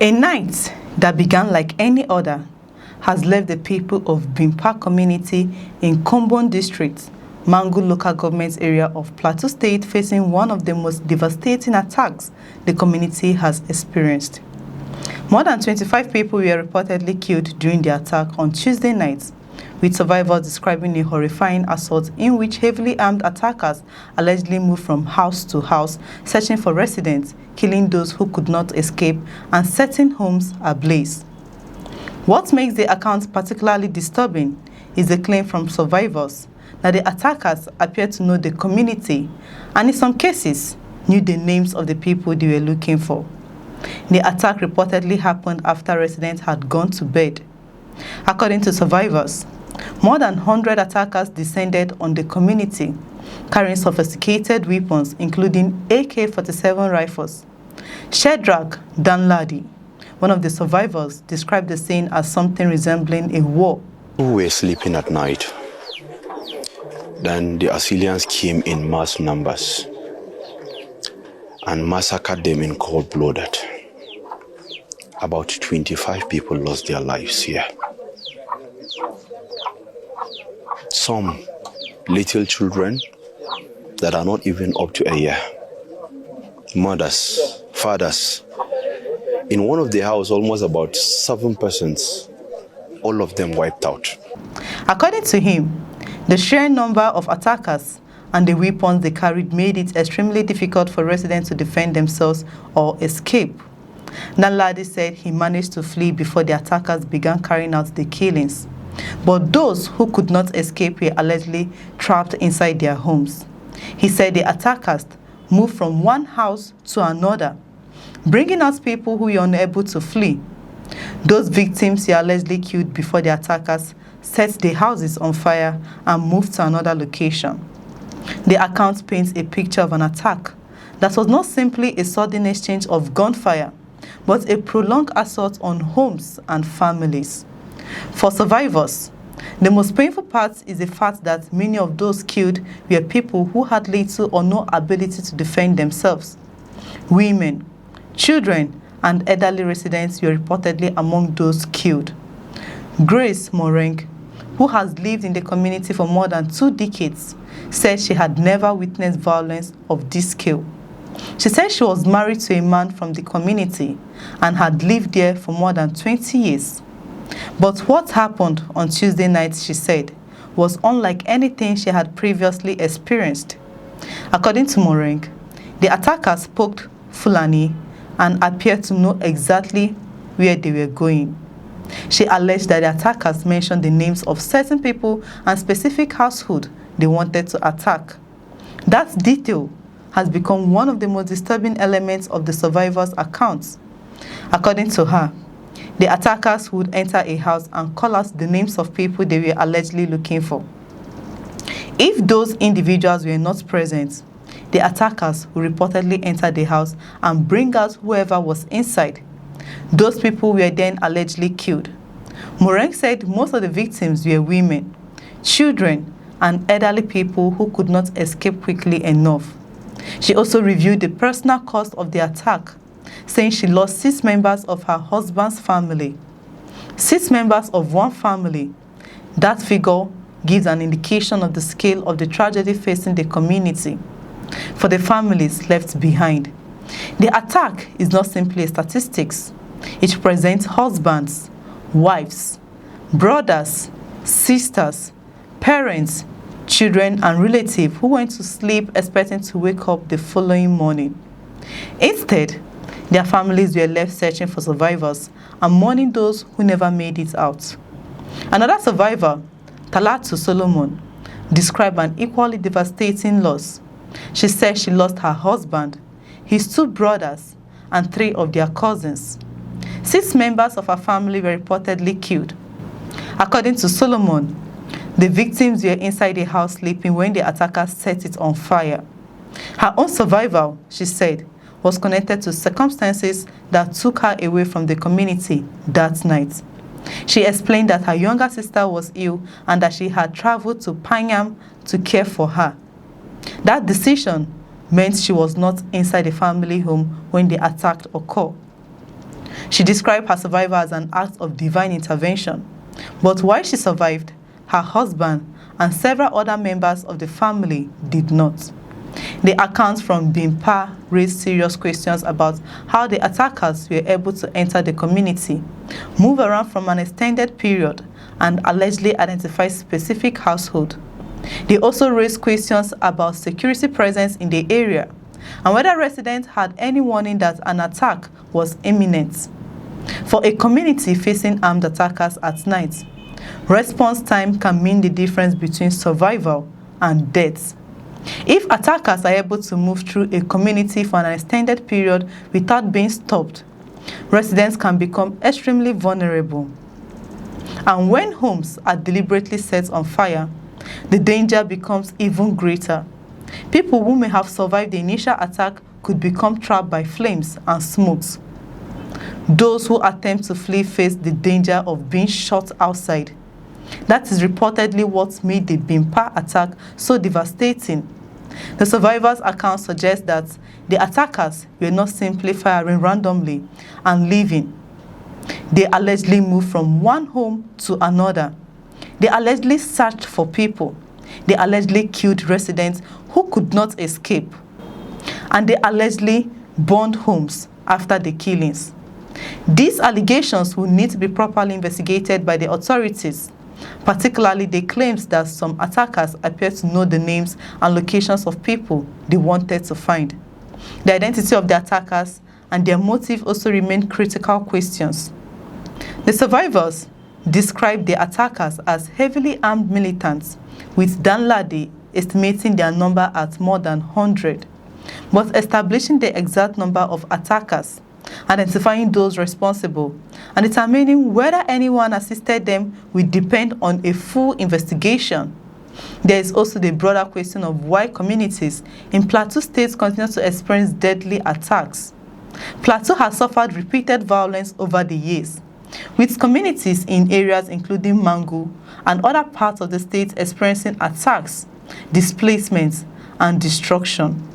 A night that began like any other has left the people of Bimpac community in Kombon district, Mangu local government area of Plateau state facing one of the most devastating attacks the community has experienced. More than 25 people were reportedly killed during the attack on Tuesday night, with survivors describing a horrifying assault in which heavily armed attackers allegedly moved from house to house, searching for residents, killing those who could not escape, and setting homes ablaze. What makes the account particularly disturbing is the claim from survivors that the attackers appear to know the community and in some cases knew the names of the people they were looking for. The attack reportedly happened after residents had gone to bed. According to survivors, more than 100 attackers descended on the community, carrying sophisticated weapons including AK-47 rifles. Shedrack Danladi, one of the survivors, described the scene as something resembling a war. We were sleeping at night. Then the assailants came in mass numbers and massacred them in cold blood. About 25 people lost their lives here. Some little children that are not even up to a year. Mothers, fathers. In one of the houses, almost about 7 persons, all of them wiped out. According to him, the sheer number of attackers and the weapons they carried made it extremely difficult for residents to defend themselves or escape. Naladi said he managed to flee before the attackers began carrying out the killings. But those who could not escape were allegedly trapped inside their homes. He said the attackers moved from one house to another, bringing out people who were unable to flee. Those victims were allegedly killed before the attackers set the houses on fire and moved to another location. The account paints a picture of an attack that was not simply a sudden exchange of gunfire, but a prolonged assault on homes and families. For survivors, the most painful part is the fact that many of those killed were people who had little or no ability to defend themselves. Women, children, and elderly residents were reportedly among those killed. Grace Moreng, who has lived in the community for more than 2 decades, said she had never witnessed violence of this scale. She said she was married to a man from the community and had lived there for more than 20 years. But what happened on Tuesday night, she said, was unlike anything she had previously experienced. According to Moreng, the attackers spoke Fulani and appeared to know exactly where they were going. She alleged that the attackers mentioned the names of certain people and specific households they wanted to attack. That detail has become one of the most disturbing elements of the survivors' accounts. According to her, the attackers would enter a house and call out the names of people they were allegedly looking for. If those individuals were not present, the attackers would reportedly enter the house and bring out whoever was inside. Those people were then allegedly killed. Moreng said most of the victims were women, children, and elderly people who could not escape quickly enough. She also reviewed the personal cost of the attack, saying she lost 6 members of her husband's family. 6 members of one family. That figure gives an indication of the scale of the tragedy facing the community. For the families left behind, the attack is not simply a statistics. It represents husbands, wives, brothers, sisters, parents, children, and relatives who went to sleep expecting to wake up the following morning. Instead, their families were left searching for survivors and mourning those who never made it out. Another survivor, Talatu Solomon, described an equally devastating loss. She said she lost her husband, his 2 brothers, and 3 of their cousins. 6 members of her family were reportedly killed. According to Solomon, the victims were inside the house sleeping when the attackers set it on fire. Her own survival, she said, was connected to circumstances that took her away from the community that night. She explained that her younger sister was ill and that she had traveled to Panyam to care for her. That decision meant she was not inside the family home when the attack occurred. She described her survival as an act of divine intervention. But while she survived, her husband and several other members of the family did not. The accounts from Bimpac raised serious questions about how the attackers were able to enter the community, move around from an extended period, and allegedly identify specific households. They also raised questions about security presence in the area and whether residents had any warning that an attack was imminent. For a community facing armed attackers at night, response time can mean the difference between survival and death. If attackers are able to move through a community for an extended period without being stopped, residents can become extremely vulnerable. And when homes are deliberately set on fire, the danger becomes even greater. People who may have survived the initial attack could become trapped by flames and smokes. Those who attempt to flee face the danger of being shot outside. That is reportedly what made the Bimpac attack so devastating. The survivors' account suggests that the attackers were not simply firing randomly and leaving. They allegedly moved from one home to another. They allegedly searched for people. They allegedly killed residents who could not escape. And they allegedly burned homes after the killings. These allegations will need to be properly investigated by the authorities, particularly the claims that some attackers appear to know the names and locations of people they wanted to find. The identity of the attackers and their motive also remain critical questions. The survivors described the attackers as heavily armed militants, with Danladi estimating their number at more than 100. But establishing the exact number of attackers, identifying those responsible, and determining whether anyone assisted them will depend on a full investigation. There is also the broader question of why communities in Plateau State continue to experience deadly attacks. Plateau has suffered repeated violence over the years, with communities in areas including Mangu and other parts of the state experiencing attacks, displacements, and destruction.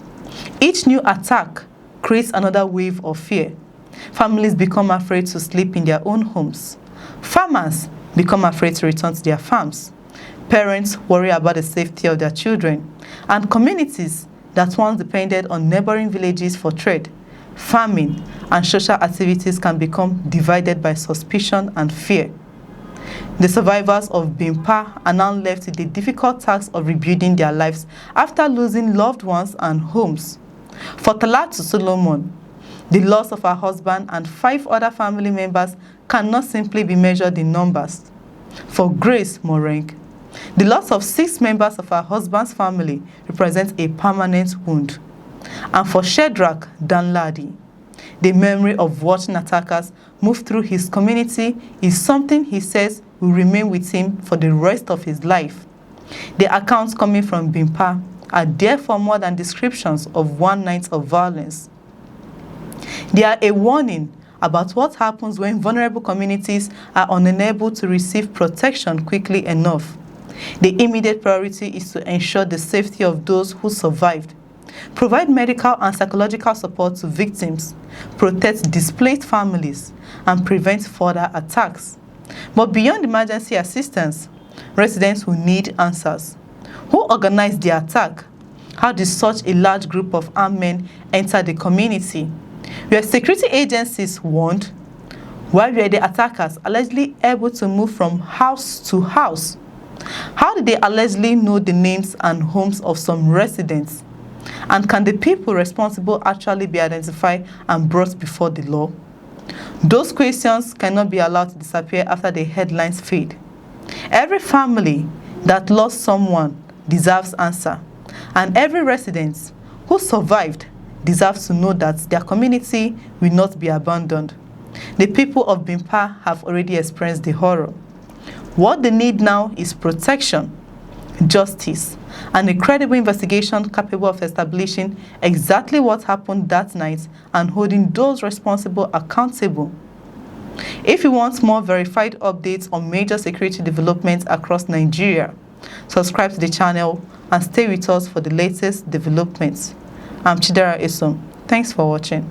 Each new attack creates another wave of fear. Families become afraid to sleep in their own homes. Farmers become afraid to return to their farms. Parents worry about the safety of their children. And communities that once depended on neighboring villages for trade, farming, and social activities can become divided by suspicion and fear. The survivors of Bimpac are now left with the difficult task of rebuilding their lives after losing loved ones and homes. For Talatu Solomon, the loss of her husband and 5 other family members cannot simply be measured in numbers. For Grace Moreng, the loss of 6 members of her husband's family represents a permanent wound. And for Shedrack Danladi, the memory of watching attackers move through his community is something he says will remain with him for the rest of his life. The accounts coming from Bimpac are therefore more than descriptions of one night of violence. They are a warning about what happens when vulnerable communities are unable to receive protection quickly enough. The immediate priority is to ensure the safety of those who survived, provide medical and psychological support to victims, protect displaced families, and prevent further attacks. But beyond emergency assistance, residents will need answers. Who organized the attack? How did such a large group of armed men enter the community? Were security agencies warned? Why were the attackers allegedly able to move from house to house? How did they allegedly know the names and homes of some residents? And can the people responsible actually be identified and brought before the law? Those questions cannot be allowed to disappear after the headlines fade. Every family that lost someone deserves answer, and every resident who survived deserves to know that their community will not be abandoned. The people of Bimpac have already experienced the horror. What they need now is protection, justice, and a credible investigation capable of establishing exactly what happened that night and holding those responsible accountable. If you want more verified updates on major security developments across Nigeria, subscribe to the channel and stay with us for the latest developments. I'm Chidera Isom. Thanks for watching.